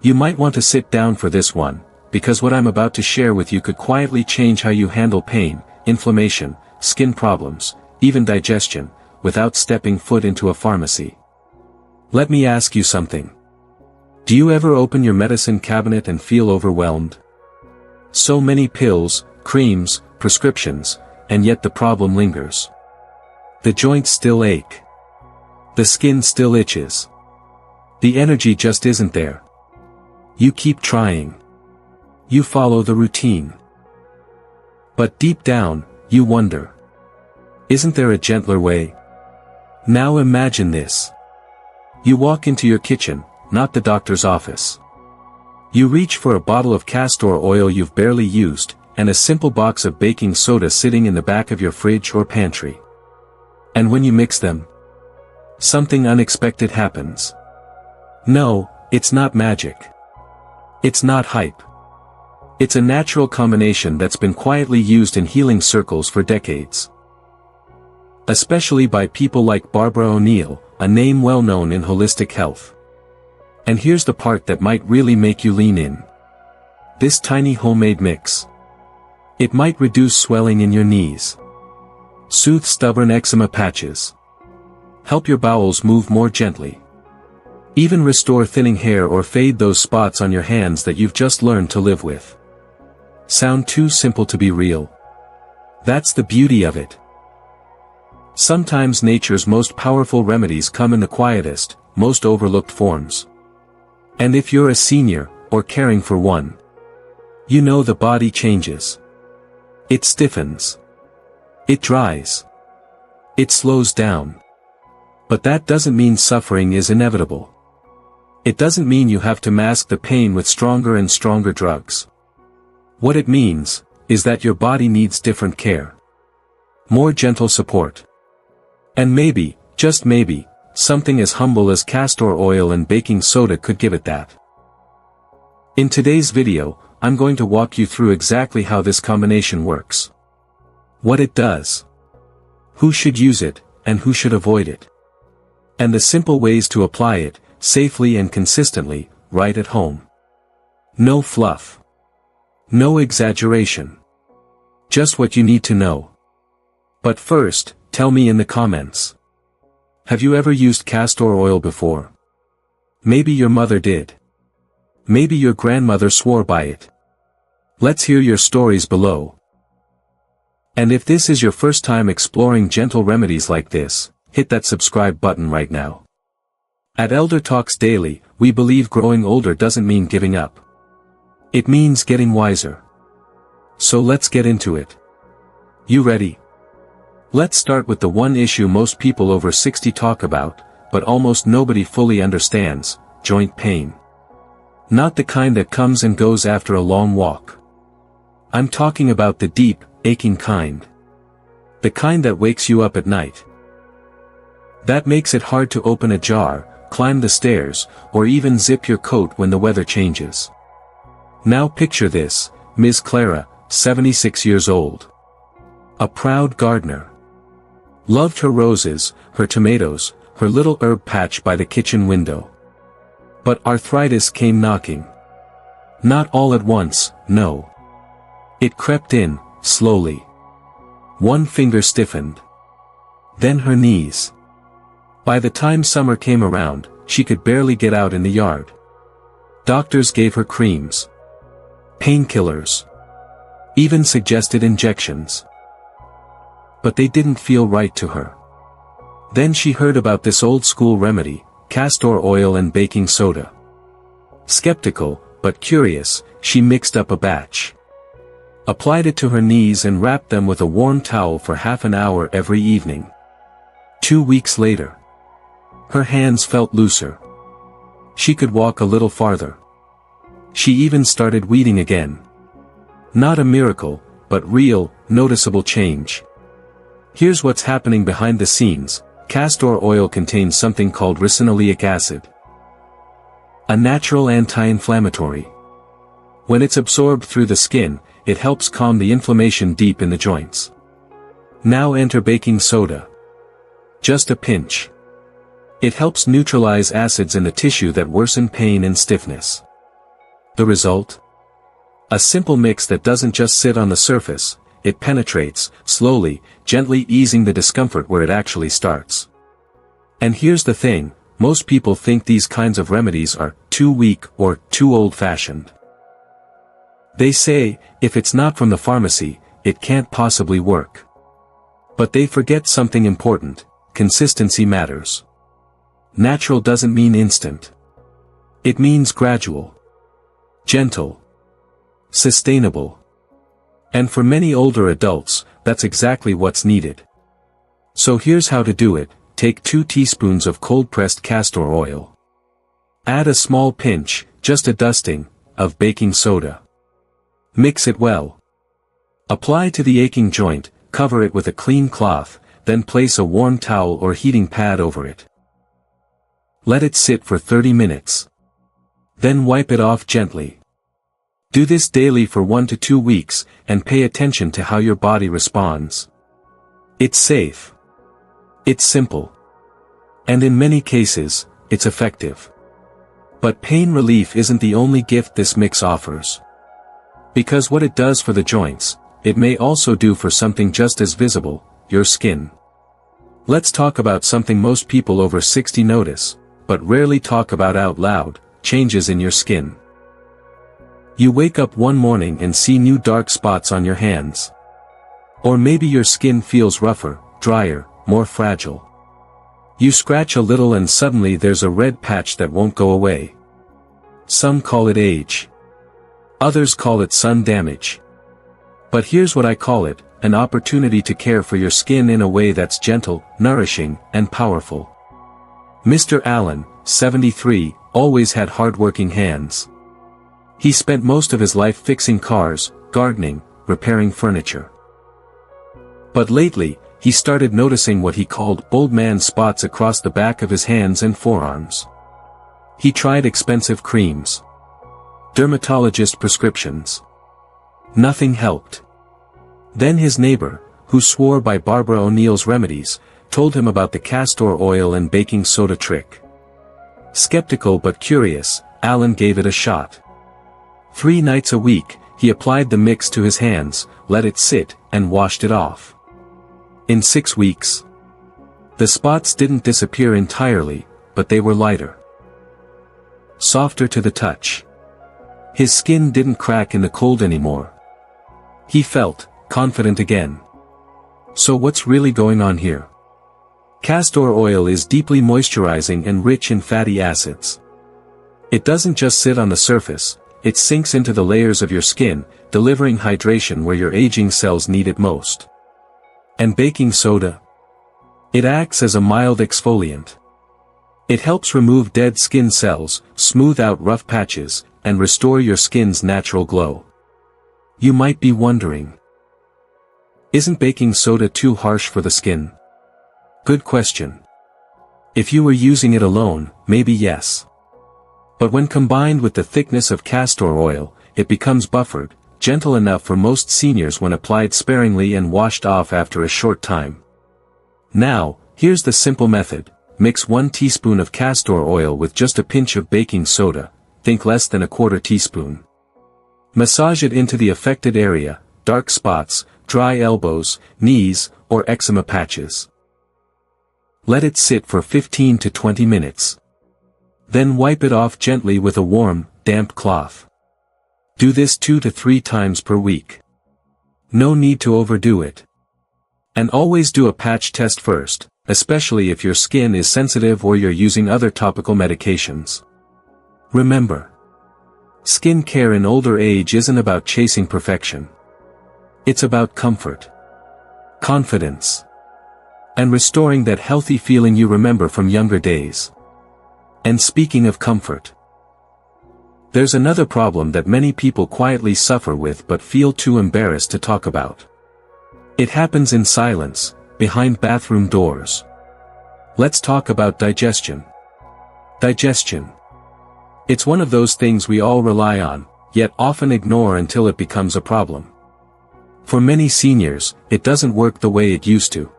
You might want to sit down for this one, because what I'm about to share with you could quietly change how you handle pain, inflammation, skin problems, even digestion, without stepping foot into a pharmacy. Let me ask you something. Do you ever open your medicine cabinet and feel overwhelmed? So many pills, creams, prescriptions, and yet the problem lingers. The joints still ache. The skin still itches. The energy just isn't there. You keep trying. You follow the routine. But deep down, you wonder. Isn't there a gentler way? Now imagine this. You walk into your kitchen, not the doctor's office. You reach for a bottle of castor oil you've barely used, and a simple box of baking soda sitting in the back of your fridge or pantry. And when you mix them, something unexpected happens. No, it's not magic. It's not hype. It's a natural combination that's been quietly used in healing circles for decades. Especially by people like Barbara O'Neill, a name well known in holistic health. And here's the part that might really make you lean in. This tiny homemade mix. It might reduce swelling in your knees. Soothe stubborn eczema patches. Help your bowels move more gently. Even restore thinning hair or fade those spots on your hands that you've just learned to live with. Sound too simple to be real? That's the beauty of it. Sometimes nature's most powerful remedies come in the quietest, most overlooked forms. And if you're a senior, or caring for one, you know the body changes. It stiffens. It dries. It slows down. But that doesn't mean suffering is inevitable. It doesn't mean you have to mask the pain with stronger and stronger drugs. What it means, is that your body needs different care. More gentle support. And maybe, just maybe, something as humble as castor oil and baking soda could give it that. In today's video, I'm going to walk you through exactly how this combination works. What it does. Who should use it, and who should avoid it. And the simple ways to apply it, safely and consistently, right at home. No fluff. No exaggeration. Just what you need to know. But first, tell me in the comments. Have you ever used castor oil before? Maybe your mother did. Maybe your grandmother swore by it. Let's hear your stories below. And if this is your first time exploring gentle remedies like this, hit that subscribe button right now. At Elder Talks Daily, we believe growing older doesn't mean giving up. It means getting wiser. So let's get into it. You ready? Let's start with the one issue most people over 60 talk about, but almost nobody fully understands: joint pain. Not the kind that comes and goes after a long walk. I'm talking about the deep, aching kind. The kind that wakes you up at night. That makes it hard to open a jar, climb the stairs, or even zip your coat when the weather changes. Now picture this: Ms. Clara, 76 years old. A proud gardener. Loved her roses, her tomatoes, her little herb patch by the kitchen window. But arthritis came knocking. Not all at once, no. It crept in, slowly. One finger stiffened. Then her knees. By the time summer came around, she could barely get out in the yard. Doctors gave her creams. Painkillers. Even suggested injections. But they didn't feel right to her. Then she heard about this old-school remedy, castor oil and baking soda. Skeptical, but curious, she mixed up a batch. Applied it to her knees and wrapped them with a warm towel for half an hour every evening. 2 weeks later. Her hands felt looser. She could walk a little farther. She even started weeding again. Not a miracle, but real, noticeable change. Here's what's happening behind the scenes: castor oil contains something called ricinoleic acid. A natural anti-inflammatory. When it's absorbed through the skin, it helps calm the inflammation deep in the joints. Now enter baking soda. Just a pinch. It helps neutralize acids in the tissue that worsen pain and stiffness. The result? A simple mix that doesn't just sit on the surface, it penetrates, slowly, gently easing the discomfort where it actually starts. And here's the thing, most people think these kinds of remedies are too weak or too old-fashioned. They say, if it's not from the pharmacy, it can't possibly work. But they forget something important: consistency matters. Natural doesn't mean instant. It means gradual, gentle, sustainable. And for many older adults, that's exactly what's needed. So here's how to do it. Take 2 teaspoons of cold-pressed castor oil. Add a small pinch, just a dusting, of baking soda. Mix it well. Apply to the aching joint, cover it with a clean cloth, then place a warm towel or heating pad over it. Let it sit for 30 minutes. Then wipe it off gently. Do this daily for 1 to 2 weeks, and pay attention to how your body responds. It's safe. It's simple. And in many cases, it's effective. But pain relief isn't the only gift this mix offers. Because what it does for the joints, it may also do for something just as visible: your skin. Let's talk about something most people over 60 notice, but rarely talk about out loud: changes in your skin. You wake up one morning and see new dark spots on your hands. Or maybe your skin feels rougher, drier, more fragile. You scratch a little and suddenly there's a red patch that won't go away. Some call it age. Others call it sun damage. But here's what I call it: an opportunity to care for your skin in a way that's gentle, nourishing, and powerful. Mr. Allen, 73, always had hard-working hands. He spent most of his life fixing cars, gardening, repairing furniture. But lately, he started noticing what he called old man spots across the back of his hands and forearms. He tried expensive creams, dermatologist prescriptions. Nothing helped. Then his neighbor, who swore by Barbara O'Neill's remedies, told him about the castor oil and baking soda trick. Skeptical but curious, Allen gave it a shot. 3 nights a week, he applied the mix to his hands, let it sit, and washed it off. In 6 weeks, the spots didn't disappear entirely, but they were lighter, softer to the touch. His skin didn't crack in the cold anymore. He felt confident again. So what's really going on here? Castor oil is deeply moisturizing and rich in fatty acids. It doesn't just sit on the surface, it sinks into the layers of your skin, delivering hydration where your aging cells need it most. And baking soda? It acts as a mild exfoliant. It helps remove dead skin cells, smooth out rough patches, and restore your skin's natural glow. You might be wondering, isn't baking soda too harsh for the skin? Good question. If you were using it alone, maybe yes. But when combined with the thickness of castor oil, it becomes buffered, gentle enough for most seniors when applied sparingly and washed off after a short time. Now, here's the simple method: mix 1 teaspoon of castor oil with just a pinch of baking soda, think less than a quarter teaspoon. Massage it into the affected area: dark spots, dry elbows, knees, or eczema patches. Let it sit for 15 to 20 minutes. Then wipe it off gently with a warm, damp cloth. Do this 2 to 3 times per week. No need to overdo it. And always do a patch test first, especially if your skin is sensitive or you're using other topical medications. Remember, skin care in older age isn't about chasing perfection. It's about comfort, confidence, and restoring that healthy feeling you remember from younger days. And speaking of comfort, there's another problem that many people quietly suffer with but feel too embarrassed to talk about. It happens in silence, behind bathroom doors. Let's talk about digestion. Digestion. It's one of those things we all rely on, yet often ignore until it becomes a problem. For many seniors, it doesn't work the way it used to.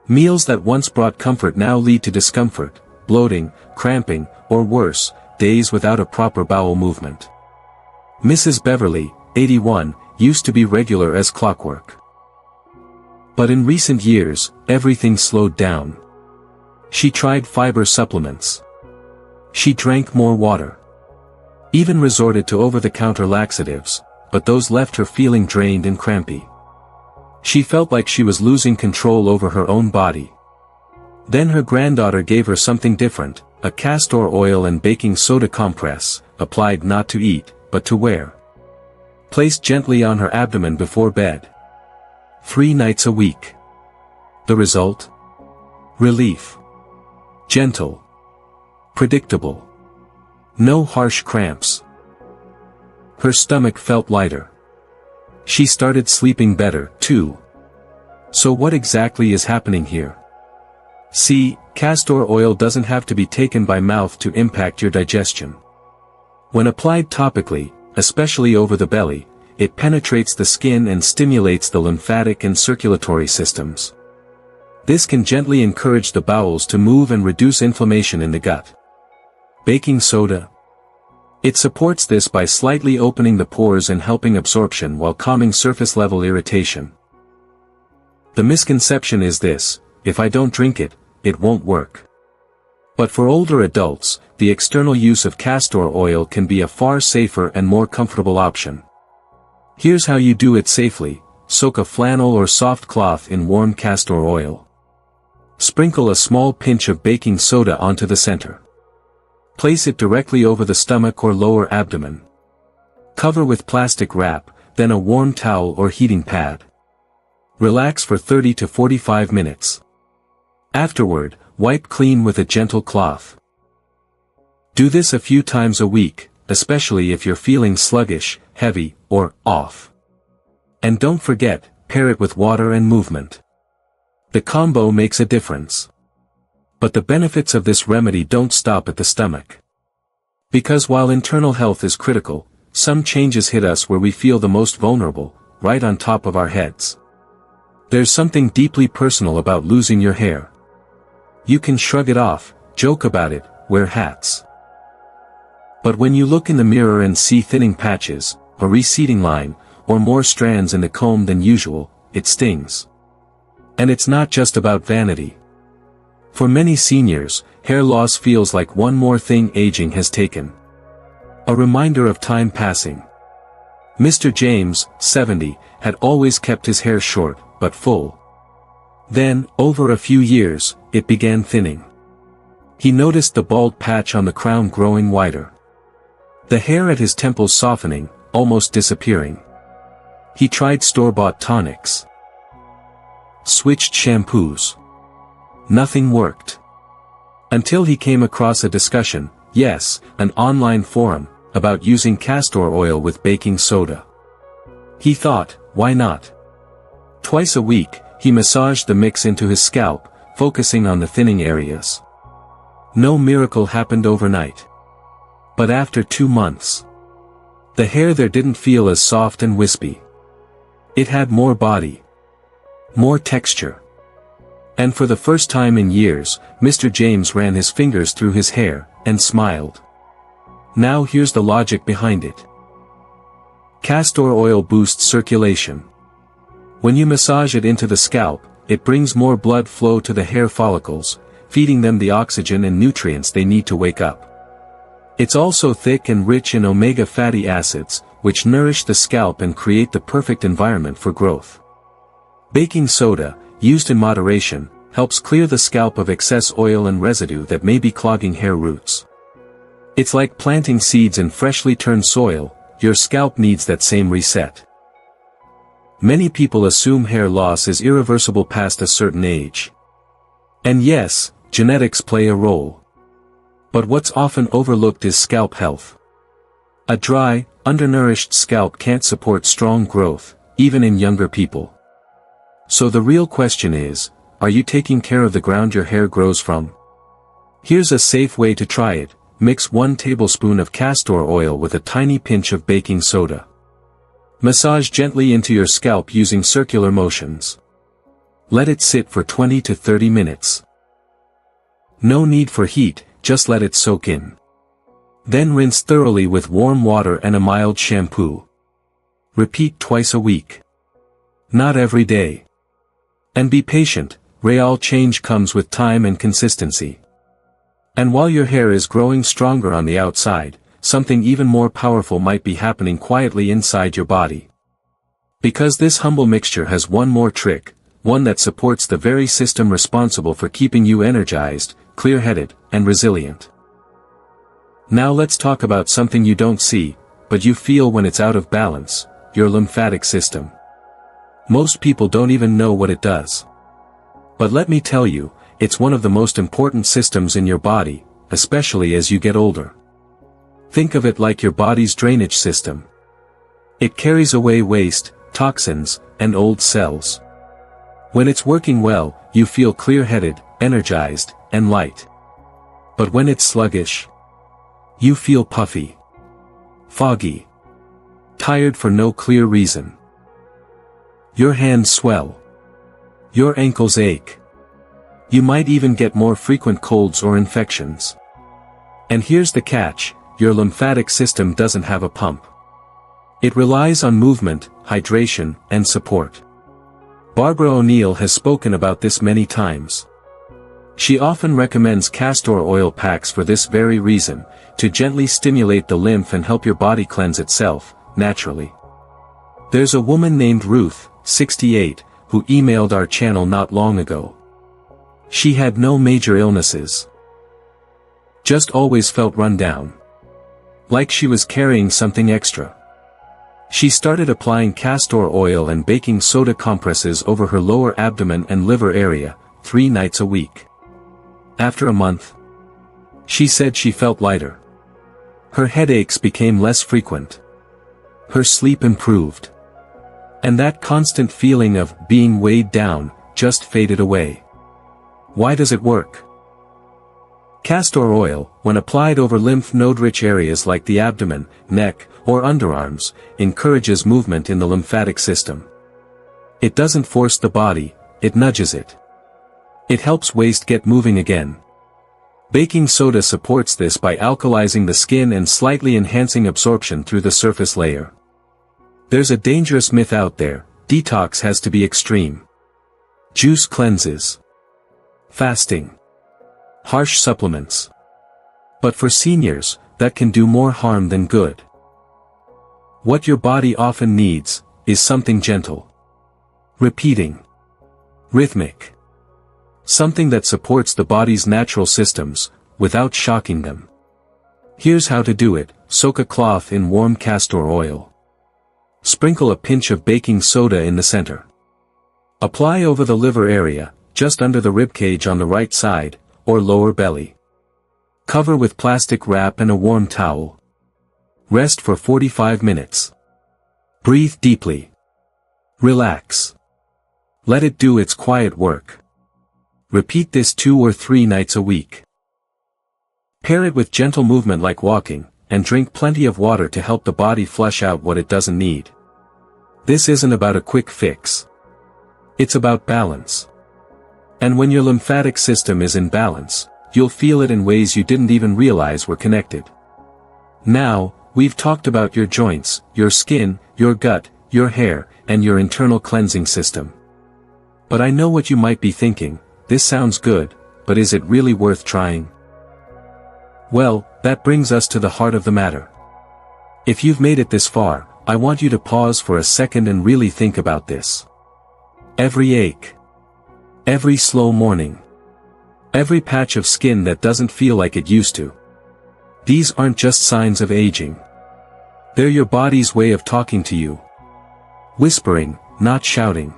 Meals that once brought comfort now lead to discomfort, bloating, cramping, or worse, days without a proper bowel movement. Mrs. Beverly, 81, used to be regular as clockwork. But in recent years, everything slowed down. She tried fiber supplements. She drank more water. Even resorted to over-the-counter laxatives, but those left her feeling drained and crampy. She felt like she was losing control over her own body. Then her granddaughter gave her something different, a castor oil and baking soda compress, applied not to eat, but to wear. Placed gently on her abdomen before bed. 3 nights a week. The result? Relief. Gentle. Predictable. No harsh cramps. Her stomach felt lighter. She started sleeping better, too. So what exactly is happening here? See, castor oil doesn't have to be taken by mouth to impact your digestion. When applied topically, especially over the belly, it penetrates the skin and stimulates the lymphatic and circulatory systems. This can gently encourage the bowels to move and reduce inflammation in the gut. Baking soda. It supports this by slightly opening the pores and helping absorption while calming surface-level irritation. The misconception is this: if I don't drink it, it won't work. But for older adults, the external use of castor oil can be a far safer and more comfortable option. Here's how you do it safely: soak a flannel or soft cloth in warm castor oil. Sprinkle a small pinch of baking soda onto the center. Place it directly over the stomach or lower abdomen. Cover with plastic wrap, then a warm towel or heating pad. Relax for 30 to 45 minutes. Afterward, wipe clean with a gentle cloth. Do this a few times a week, especially if you're feeling sluggish, heavy, or off. And don't forget, pair it with water and movement. The combo makes a difference. But the benefits of this remedy don't stop at the stomach. Because while internal health is critical, some changes hit us where we feel the most vulnerable, right on top of our heads. There's something deeply personal about losing your hair. You can shrug it off, joke about it, wear hats. But when you look in the mirror and see thinning patches, a receding line, or more strands in the comb than usual, it stings. And it's not just about vanity. For many seniors, hair loss feels like one more thing aging has taken. A reminder of time passing. Mr. James, 70, had always kept his hair short, but full. Then, over a few years, it began thinning. He noticed the bald patch on the crown growing wider. The hair at his temples softening, almost disappearing. He tried store-bought tonics. Switched shampoos. Nothing worked. Until he came across a discussion, yes, an online forum, about using castor oil with baking soda. He thought, why not? Twice a week, he massaged the mix into his scalp, focusing on the thinning areas. No miracle happened overnight. But after 2 months, the hair there didn't feel as soft and wispy. It had more body. More texture. And for the first time in years, Mr. James ran his fingers through his hair, and smiled. Now here's the logic behind it. Castor oil boosts circulation. When you massage it into the scalp, it brings more blood flow to the hair follicles, feeding them the oxygen and nutrients they need to wake up. It's also thick and rich in omega fatty acids, which nourish the scalp and create the perfect environment for growth. Baking soda, used in moderation, helps clear the scalp of excess oil and residue that may be clogging hair roots. It's like planting seeds in freshly turned soil, your scalp needs that same reset. Many people assume hair loss is irreversible past a certain age. And yes, genetics play a role. But what's often overlooked is scalp health. A dry, undernourished scalp can't support strong growth, even in younger people. So the real question is, are you taking care of the ground your hair grows from? Here's a safe way to try it: mix 1 tablespoon of castor oil with a tiny pinch of baking soda. Massage gently into your scalp using circular motions. Let it sit for 20 to 30 minutes. No need for heat, just let it soak in. Then rinse thoroughly with warm water and a mild shampoo. Repeat twice a week. Not every day. And be patient, real change comes with time and consistency. And while your hair is growing stronger on the outside, something even more powerful might be happening quietly inside your body. Because this humble mixture has one more trick, one that supports the very system responsible for keeping you energized, clear-headed, and resilient. Now let's talk about something you don't see, but you feel when it's out of balance, your lymphatic system. Most people don't even know what it does. But let me tell you, it's one of the most important systems in your body, especially as you get older. Think of it like your body's drainage system. It carries away waste, toxins, and old cells. When it's working well, you feel clear-headed, energized, and light. But when it's sluggish, you feel puffy, foggy, tired for no clear reason. Your hands swell. Your ankles ache. You might even get more frequent colds or infections. And here's the catch, your lymphatic system doesn't have a pump. It relies on movement, hydration, and support. Barbara O'Neill has spoken about this many times. She often recommends castor oil packs for this very reason, to gently stimulate the lymph and help your body cleanse itself, naturally. There's a woman named Ruth, 68, who emailed our channel not long ago. She had no major illnesses. Just always felt run down. Like she was carrying something extra. She started applying castor oil and baking soda compresses over her lower abdomen and liver area, 3 nights a week. After a month, she said she felt lighter. Her headaches became less frequent. Her sleep improved. And that constant feeling of being weighed down just faded away. Why does it work? Castor oil, when applied over lymph node-rich areas like the abdomen, neck, or underarms, encourages movement in the lymphatic system. It doesn't force the body, it nudges it. It helps waste get moving again. Baking soda supports this by alkalizing the skin and slightly enhancing absorption through the surface layer. There's a dangerous myth out there, detox has to be extreme. Juice cleanses. Fasting. Harsh supplements. But for seniors, that can do more harm than good. What your body often needs, is something gentle. Repeating. Rhythmic. Something that supports the body's natural systems, without shocking them. Here's how to do it: soak a cloth in warm castor oil. Sprinkle a pinch of baking soda in the center. Apply over the liver area, just under the ribcage on the right side, or lower belly. Cover with plastic wrap and a warm towel. Rest for 45 minutes. Breathe deeply. Relax. Let it do its quiet work. Repeat this 2 or 3 nights a week. Pair it with gentle movement like walking, and drink plenty of water to help the body flush out what it doesn't need. This isn't about a quick fix. It's about balance. And when your lymphatic system is in balance, you'll feel it in ways you didn't even realize were connected. Now, we've talked about your joints, your skin, your gut, your hair, and your internal cleansing system. But I know what you might be thinking: this sounds good, but is it really worth trying? Well, that brings us to the heart of the matter. If you've made it this far, I want you to pause for a second and really think about this. Every ache. Every slow morning. Every patch of skin that doesn't feel like it used to. These aren't just signs of aging. They're your body's way of talking to you. Whispering, not shouting.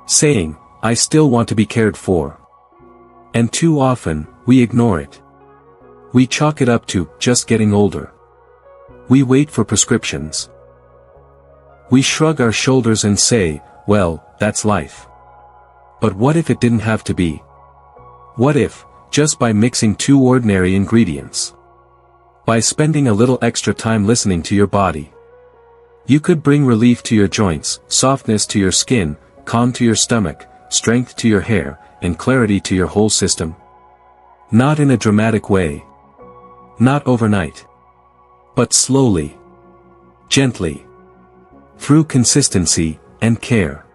Saying, I still want to be cared for. And too often, we ignore it. We chalk it up to just getting older. We wait for prescriptions. We shrug our shoulders and say, well, that's life. But what if it didn't have to be? What if, just by mixing 2 ordinary ingredients, by spending a little extra time listening to your body, you could bring relief to your joints, softness to your skin, calm to your stomach, strength to your hair, and clarity to your whole system? Not in a dramatic way. Not overnight. But slowly. Gently. Through consistency and care.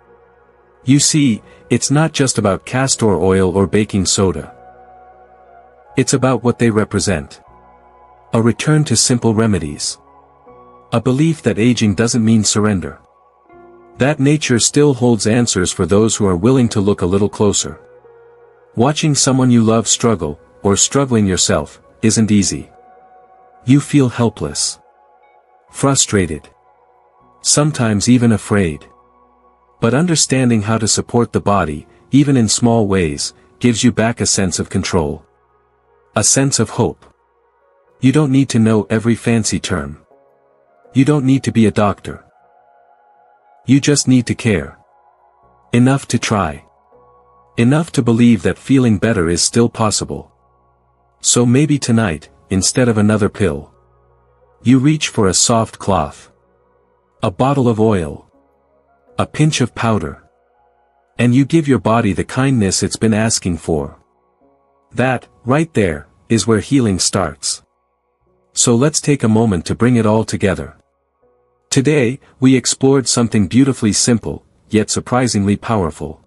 You see, it's not just about castor oil or baking soda. It's about what they represent. A return to simple remedies. A belief that aging doesn't mean surrender. That nature still holds answers for those who are willing to look a little closer. Watching someone you love struggle, or struggling yourself, isn't easy. You feel helpless. Frustrated. Sometimes even afraid. But understanding how to support the body, even in small ways, gives you back a sense of control. A sense of hope. You don't need to know every fancy term. You don't need to be a doctor. You just need to care. Enough to try. Enough to believe that feeling better is still possible. So maybe tonight, instead of another pill, you reach for a soft cloth. A bottle of oil. A pinch of powder. And you give your body the kindness it's been asking for. That, right there, is where healing starts. So let's take a moment to bring it all together. Today, we explored something beautifully simple, yet surprisingly powerful.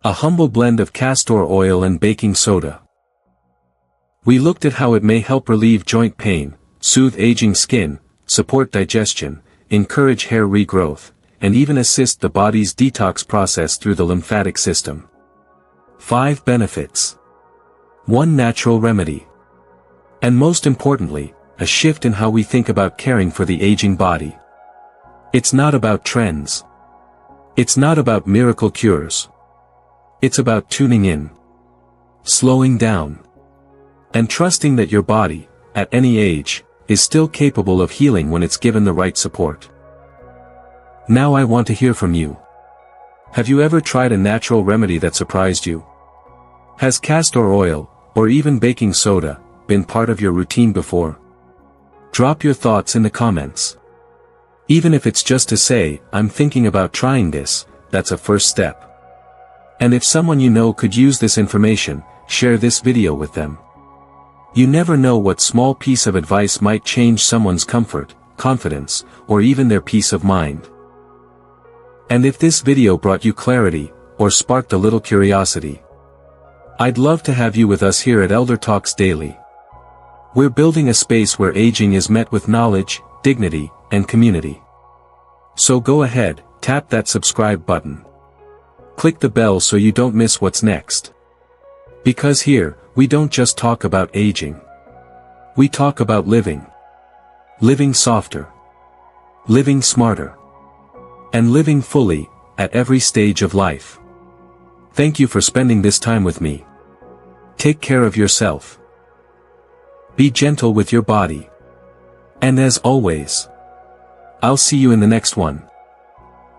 A humble blend of castor oil and baking soda. We looked at how it may help relieve joint pain, soothe aging skin, support digestion, encourage hair regrowth, and even assist the body's detox process through the lymphatic system. 5 benefits. 1 natural remedy. And most importantly, a shift in how we think about caring for the aging body. It's not about trends. It's not about miracle cures. It's about tuning in. Slowing down. And trusting that your body, at any age, is still capable of healing when it's given the right support. Now I want to hear from you. Have you ever tried a natural remedy that surprised you? Has castor oil, or even baking soda, been part of your routine before? Drop your thoughts in the comments. Even if it's just to say, I'm thinking about trying this, that's a first step. And if someone you know could use this information, share this video with them. You never know what small piece of advice might change someone's comfort, confidence, or even their peace of mind. And if this video brought you clarity, or sparked a little curiosity, I'd love to have you with us here at Elder Talks Daily. We're building a space where aging is met with knowledge, dignity, and community. So go ahead, tap that subscribe button. Click the bell so you don't miss what's next. Because here, we don't just talk about aging. We talk about living. Living softer. Living smarter. And living fully, at every stage of life. Thank you for spending this time with me. Take care of yourself. Be gentle with your body. And as always, I'll see you in the next one.